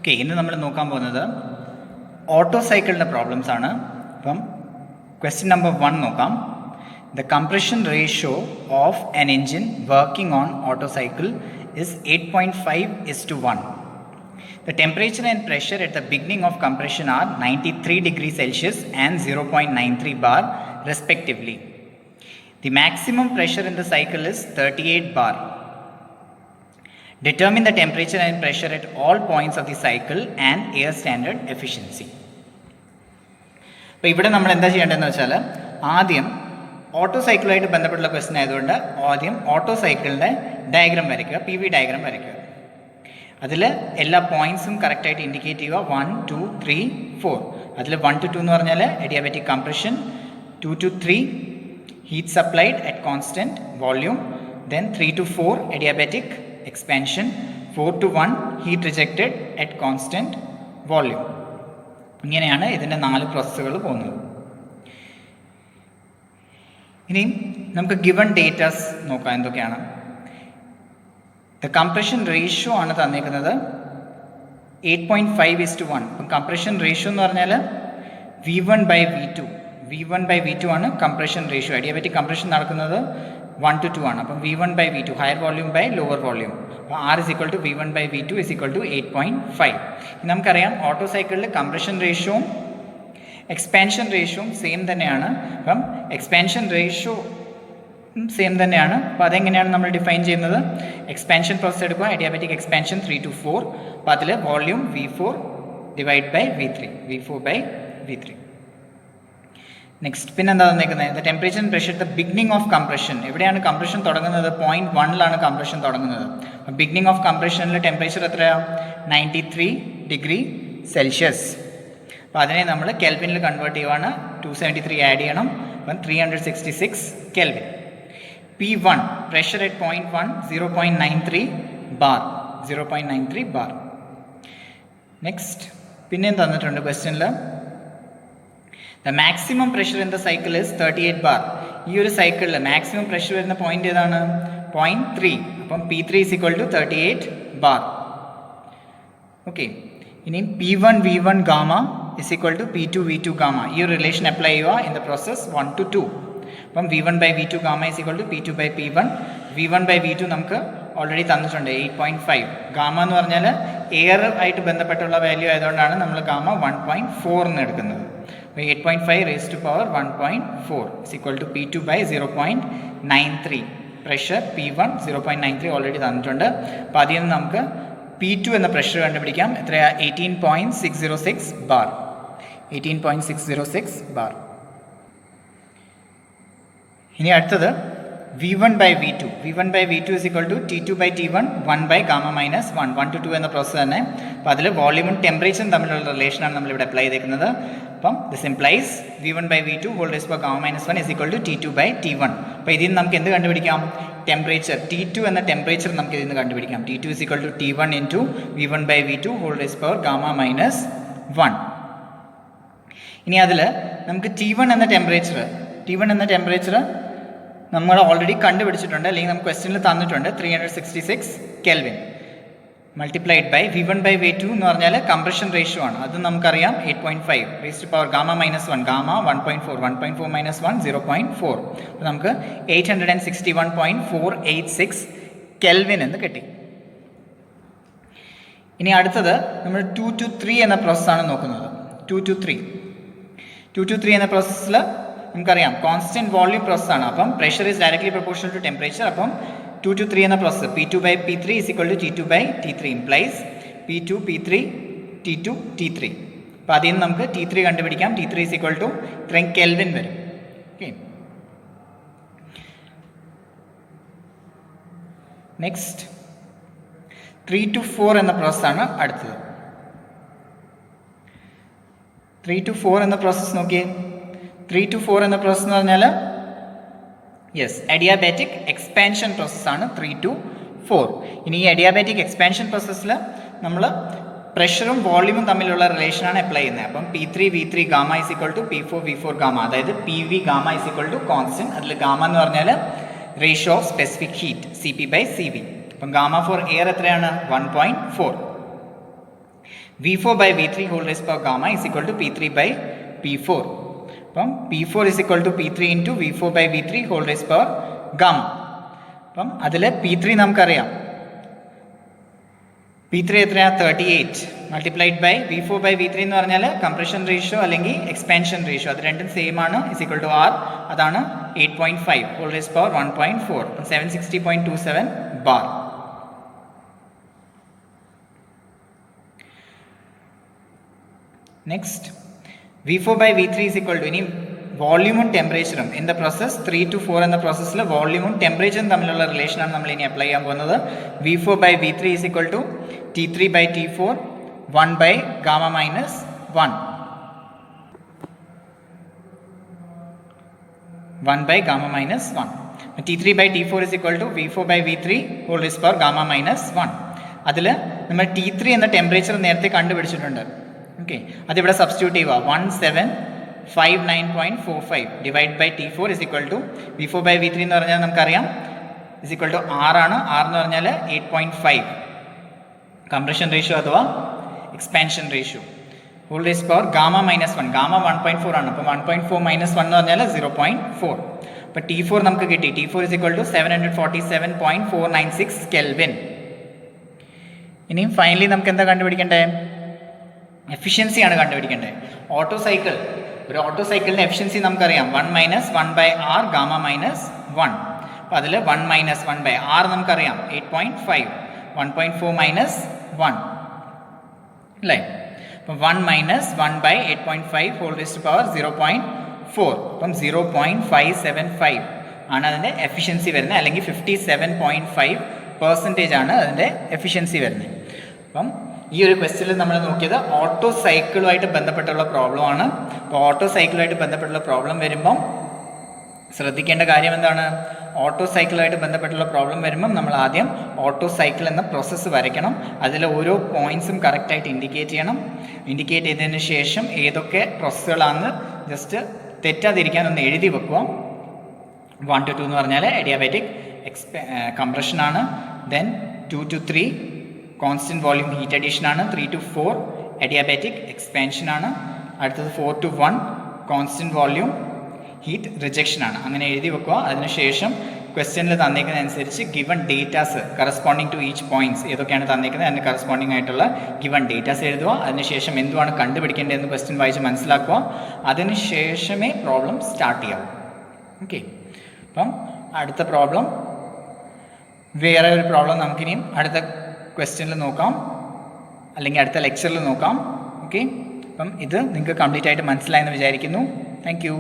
Okay, ഇന്ന് നമ്മൾ നോക്കാൻ പോകുന്നത് ഓട്ടോ സൈക്കിളിൻ്റെ പ്രോബ്ലംസ് ആണ്. അപ്പം ക്വസ്റ്റ്യൻ നമ്പർ 1 നോക്കാം. The compression ratio of an engine working on auto cycle is 8.5:1. The temperature and pressure at the beginning of compression are 93 degrees Celsius and 0.93 bar respectively. The maximum pressure in the cycle is 38 bar. Determine the temperature and pressure at all points of the cycle and air standard efficiency. അപ്പോൾ ഇവിടെ നമ്മൾ എന്താ ചെയ്യേണ്ടതെന്ന് വെച്ചാൽ, ആദ്യം auto സൈക്കിളുമായിട്ട് ബന്ധപ്പെട്ടുള്ള question ആയതുകൊണ്ട് ആദ്യം ഓട്ടോ സൈക്കിളിൻ്റെ ഡയഗ്രാം വരയ്ക്കുക, പി വി ഡയഗ്രാം വരയ്ക്കുക. അതിൽ എല്ലാ പോയിൻറ്സും കറക്റ്റായിട്ട് ഇൻഡിക്കേറ്റ് ചെയ്യുക. 1, 2, 3, 4. അതിൽ 1 to 2 എന്ന് പറഞ്ഞാൽ adiabatic compression, 2 to 3 heat supplied at constant volume, then 3 to 4 adiabatic expansion, 4 to 1 heat rejected at constant volume. ഇങ്ങനെയാണ് ഇതിൻ്റെ 4 പ്രോസസ്സുകൾ പോകുന്നത്. ഇനി നമുക്ക് ഗിവൺ ഡേറ്റാസ് നോക്കാം എന്തൊക്കെയാണ്. ദ കംപ്രഷൻ റേഷ്യോ ആണ് തന്നിരിക്കുന്നത് 8.5:1. ഇപ്പം കംപ്രഷൻ റേഷ്യോ എന്ന് പറഞ്ഞാൽ V1/V2 ആണ് കംപ്രഷൻ റേഷ്യോ. അഡിയാബാറ്റിക് കംപ്രഷൻ നടക്കുന്നത് 1 to 2 ആണ്. അപ്പം V1/V2 higher volume by lower volume. അപ്പോൾ R = V1/V2 = 8.5. നമുക്കറിയാം ഓട്ടോ സൈക്കിളിൽ കംപ്രഷൻ റേഷ്യോയും എക്സ്പാൻഷൻ റേഷ്യോയും സെയിം തന്നെയാണ്. അപ്പം എക്സ്പാൻഷൻ റേഷ്യോ സെയിം തന്നെയാണ്. അപ്പോൾ അതെങ്ങനെയാണ് നമ്മൾ ഡിഫൈൻ ചെയ്യുന്നത്? എക്സ്പാൻഷൻ പ്രോസസ് എടുക്കുക, അഡിയാബാറ്റിക് എക്സ്പാൻഷൻ 3 to 4. അപ്പോൾ അതിൽ വോള്യൂം V4/V3. നെക്സ്റ്റ് പിന്നെന്താ തന്നേക്കുന്നത്? The temperature and pressure the beginning of compression. എവിടെയാണ് കംപ്രഷൻ തുടങ്ങുന്നത്? പോയിന്റ് 1 കംപ്രഷൻ തുടങ്ങുന്നത്. ബിഗിനിങ് ഓഫ് കംപ്രഷനിൽ ടെമ്പറേച്ചർ എത്രയാണ്? 93 ഡിഗ്രി സെൽഷ്യസ്. അപ്പോൾ അതിനെ നമ്മൾ കെൽവിനിൽ കൺവേർട്ട് ചെയ്യുവാണ്. 273 ആഡ് ചെയ്യണം. അപ്പം 366 kelvin. P1 pressure at point 1 0.93 bar. Next പിന്നെയും തന്നിട്ടുണ്ട് ക്വസ്റ്റ്യനിൽ. The maximum pressure in the cycle is 38 bar. ഈ ഒരു സൈക്കിളിൽ മാക്സിമം പ്രഷർ വരുന്ന പോയിന്റ് ഏതാണ്? പോയിന്റ് 3. അപ്പം P3 = 38 bar. ഓക്കെ, ഇനി P1 V1 gamma = P2 V2 gamma. ഈ ഒരു റിലേഷൻ അപ്ലൈ ചെയ്യുക ഇൻ ദ പ്രോസസ് 1 to 2. അപ്പം V1/V2 ഗാമ = P2/P1. V1/V2 നമുക്ക് ഓൾറെഡി തന്നിട്ടുണ്ട് 8.5. ഗാമ എന്ന് പറഞ്ഞാൽ എയർ ആയിട്ട് ബന്ധപ്പെട്ടുള്ള വാല്യൂ ആയതുകൊണ്ടാണ് നമ്മൾ ഗാമ 1.4 എന്ന് എടുക്കുന്നത്. അപ്പോൾ 8.5 raised to power 1.4 = P2/0.93. Pressure P1 0.93 already തന്നിട്ടുണ്ട്. അപ്പോൾ അതിൽ നിന്ന് നമുക്ക് P2 എന്ന പ്രഷർ കണ്ടുപിടിക്കാം. എത്രയാ? 18.606 bar. 18.606 bar. ഇനി അടുത്തത് V1/V2. V1/V2 = T2/T1 1/γ-1 1 to 2 എന്ന പ്രോസസ്സ് തന്നെ. അപ്പോൾ അതിൽ വോള്യൂമും ടെമ്പറേച്ചറും തമ്മിലുള്ള റിലേഷനാണ് നമ്മളിവിടെ അപ്ലൈ ചെയ്തേക്കുന്നത്. അപ്പം ദിസ് ഇംപ്ലൈസ് V1/V2 (Γ-1 = T2/T1. അപ്പോൾ ഇതിൽ നിന്ന് നമുക്ക് എന്ത് കണ്ടുപിടിക്കാം? ടെമ്പറേച്ചർ T2 എന്ന ടെമ്പറേച്ചർ നമുക്ക് ഇതിൽ നിന്ന് കണ്ടുപിടിക്കാം. T2 = T1 × V1/V2 (Γ-1). ഇനി അതിൽ നമുക്ക് T1 എന്ന ടെമ്പറേച്ചർ നമ്മൾ ഓൾറെഡി കണ്ടുപിടിച്ചിട്ടുണ്ട്, അല്ലെങ്കിൽ നമുക്ക് ക്വസ്റ്റ്യനിൽ തന്നിട്ടുണ്ട്. 366 കെൽവിൻ മൾട്ടിപ്ലൈഡ് ബൈ V1/V2 എന്ന് പറഞ്ഞാൽ കംപ്രഷൻ റേഷ്യോ ആണ്. അത് നമുക്കറിയാം 8.5 raised to power Γ-1 ഗാമ 1.4 1.4 - 1 0.4. അപ്പോൾ നമുക്ക് 861.486 കെൽവിൻ എന്ന് കിട്ടി. ഇനി അടുത്തത് നമ്മൾ 2 to 3 എന്ന പ്രോസസ്സാണ് നോക്കുന്നത്. 2 to 3 എന്ന പ്രോസസ്സിൽ നമുക്കറിയാം കോൺസ്റ്റന്റ് വോള്യൂം പ്രോസസ്സാണ്. അപ്പം pressure is directly proportional to temperature. അപ്പം 2 to 3 എന്ന process P2/P3 = T2/T3 implies P2 P3 T2 T3. അപ്പോൾ അതിൽ നിന്ന് നമുക്ക് T3 കണ്ടുപിടിക്കാം. T3 = ഇത്രയും കെൽവിൻ വരും. ഓക്കെ, നെക്സ്റ്റ് 3 to 4 എന്ന പ്രോസസ്സാണ് അടുത്തത്. 3 to 4 എന്ന പ്രോസസ്സ് നോക്കിയേ. 3 to 4 എന്ന പ്രോസസ്സ് എന്ന് പറഞ്ഞാൽ അഡിയാബാറ്റിക് എക്സ്പാൻഷൻ പ്രോസസ്സാണ് 3 to 4. ഇനി ഈ അഡിയാബാറ്റിക് എക്സ്പാൻഷൻ പ്രോസസ്സിൽ നമ്മൾ പ്രഷറും വോള്യൂമും തമ്മിലുള്ള റിലേഷനാണ് അപ്ലൈ ചെയ്യുന്നത്. അപ്പം P3 V3 gamma = P4 V4 gamma. അതായത് PV ഗാമ = കോൺസ്റ്റന്റ്. അതിൽ ഗാമ എന്ന് പറഞ്ഞാൽ ratio of specific heat CP/CV. അപ്പം ഗാമ ഫോർ എയർ എത്രയാണ്? 1.4. V4 by V3 whole raised power gamma is equal to P3 by P4. അപ്പം P4 is equal to P3 into V4 by V3 whole raised power gamma. അപ്പം അതിൽ P3 നമുക്കറിയാം, P3 എത്രയാണ്? 38 multiplied by V4 by V3 എന്ന് പറഞ്ഞാൽ compression ratio അല്ലെങ്കിൽ expansion ratio, അത് രണ്ടും സെയിം ആണ്, ഇസ് ഈക്വൽ ടു R. അതാണ് 8.5 whole raise power 1.4, 760.27 bar. Next V4 by V3 is equal to, ഇനി വോള്യൂമും ടെമ്പറേച്ചറും ഇൻ ദ പ്രോസസ് 3 to 4 എന്ന പ്രോസസ്സിൽ വോള്യൂമും ടെമ്പറേച്ചറും തമ്മിലുള്ള റിലേഷനാണ് നമ്മൾ ഇനി അപ്ലൈ ചെയ്യാൻ പോകുന്നത്. V4 by V3 is equal to T3 by T4 1 by gamma minus 1. 1 by gamma minus 1. T3 by T4 is equal to V4 by V3 whole raised power gamma minus 1. അതിൽ നമ്മൾ T3 എന്ന temperature നേരത്തെ കണ്ടുപിടിച്ചിട്ടുണ്ട്. Okay, അതിവിടെ substitute ചെയ്യുക. 1759.45 divide by T4 is equal to V4 by V3 എന്ന് പറഞ്ഞാൽ നമുക്കറിയാം is equal to R ആണ്. R എന്ന് പറഞ്ഞാൽ 8.5 കംപ്രഷൻ റേഷ്യോ അഥവാ expansion ratio. Whole raise power gamma minus 1, gamma 1.4 ആണ്. അപ്പോൾ 1.4 മൈനസ് 1 എന്ന് പറഞ്ഞാൽ 0.4. അപ്പോൾ T4 നമുക്ക് കിട്ടി. T4 is equal to 747.496 kelvin. ഇനിയും ഫൈനലി നമുക്ക് എന്താ കണ്ടുപിടിക്കേണ്ടത്? എഫിഷ്യൻസിയാണ് കണ്ടുപിടിക്കേണ്ടത്. ഓട്ടോ സൈക്കിൾ, ഒരു ഓട്ടോ സൈക്കിളിൻ്റെ എഫിഷ്യൻസി നമുക്കറിയാം 1 minus 1 by R gamma minus 1. അപ്പോൾ അതിൽ 1 മൈനസ് 1 ബൈ ആർ നമുക്കറിയാം 8.5, 1.4 മൈനസ് 1 അല്ലേ? അപ്പം 1 minus 1 by 8.5 whole raised power 0.4. അപ്പം 0.575 ആണ് അതിൻ്റെ എഫിഷ്യൻസി വരുന്നത്, അല്ലെങ്കിൽ 57.5% ആണ് അതിൻ്റെ എഫിഷ്യൻസി വരുന്നത്. അപ്പം ഈ ഒരു ക്വസ്റ്റ്യനിൽ നമ്മൾ നോക്കിയത് ഓട്ടോ സൈക്കിളുമായിട്ട് ബന്ധപ്പെട്ടുള്ള പ്രോബ്ലമാണ്. അപ്പോൾ ഓട്ടോ സൈക്കിളുമായിട്ട് ബന്ധപ്പെട്ടുള്ള പ്രോബ്ലം വരുമ്പം ശ്രദ്ധിക്കേണ്ട കാര്യം എന്താണ്? ഓട്ടോ സൈക്കിളുമായിട്ട് ബന്ധപ്പെട്ടുള്ള പ്രോബ്ലം വരുമ്പം നമ്മൾ ആദ്യം ഓട്ടോ സൈക്കിൾ എന്ന പ്രോസസ്സ് വരയ്ക്കണം. അതിൽ ഓരോ പോയിൻറ്സും കറക്റ്റായിട്ട് ഇൻഡിക്കേറ്റ് ചെയ്യണം. ഇൻഡിക്കേറ്റ് ചെയ്തതിന് ശേഷം ഏതൊക്കെ പ്രോസസ്സുകളാണെന്ന് ജസ്റ്റ് തെറ്റാതിരിക്കാൻ ഒന്ന് എഴുതി വെക്കുക. 1 to 2 എന്ന് പറഞ്ഞാൽ അഡിയാബാറ്റിക് കംപ്രഷനാണ്. Then 2 to 3 constant volume heat addition ആണ്. 3 to 4 അഡിയാബാറ്റിക് എക്സ്പാൻഷൻ ആണ്. അടുത്തത് 4 to 1 constant volume heat rejection ആണ്. അങ്ങനെ എഴുതി വെക്കുക. അതിനുശേഷം ക്വസ്റ്റ്യനിൽ തന്നേക്കുന്നതനുസരിച്ച് given datas corresponding to each points ഏതൊക്കെയാണ് തന്നേക്കുന്നത് അതിന് കറസ്പോണ്ടിങ് ആയിട്ടുള്ള ഗിവൺ ഡേറ്റാസ് എഴുതുക. അതിനുശേഷം എന്തുവാണ് കണ്ടുപിടിക്കേണ്ടതെന്ന് ക്വസ്റ്റ്യൻ വായിച്ച് മനസ്സിലാക്കുക. അതിനുശേഷമേ പ്രോബ്ലം സ്റ്റാർട്ട് ചെയ്യാവൂ. ഓക്കെ, അപ്പം അടുത്ത പ്രോബ്ലം, വേറെ ഒരു പ്രോബ്ലം നമുക്കിനിയും അടുത്ത ക്വസ്റ്റ്യനിൽ നോക്കാം, അല്ലെങ്കിൽ അടുത്ത ലെക്ചറിൽ നോക്കാം. ഓക്കെ, അപ്പം ഇത് നിങ്ങൾക്ക് കംപ്ലീറ്റ് ആയിട്ട് മനസ്സിലായെന്ന് വിചാരിക്കുന്നു. Thank you.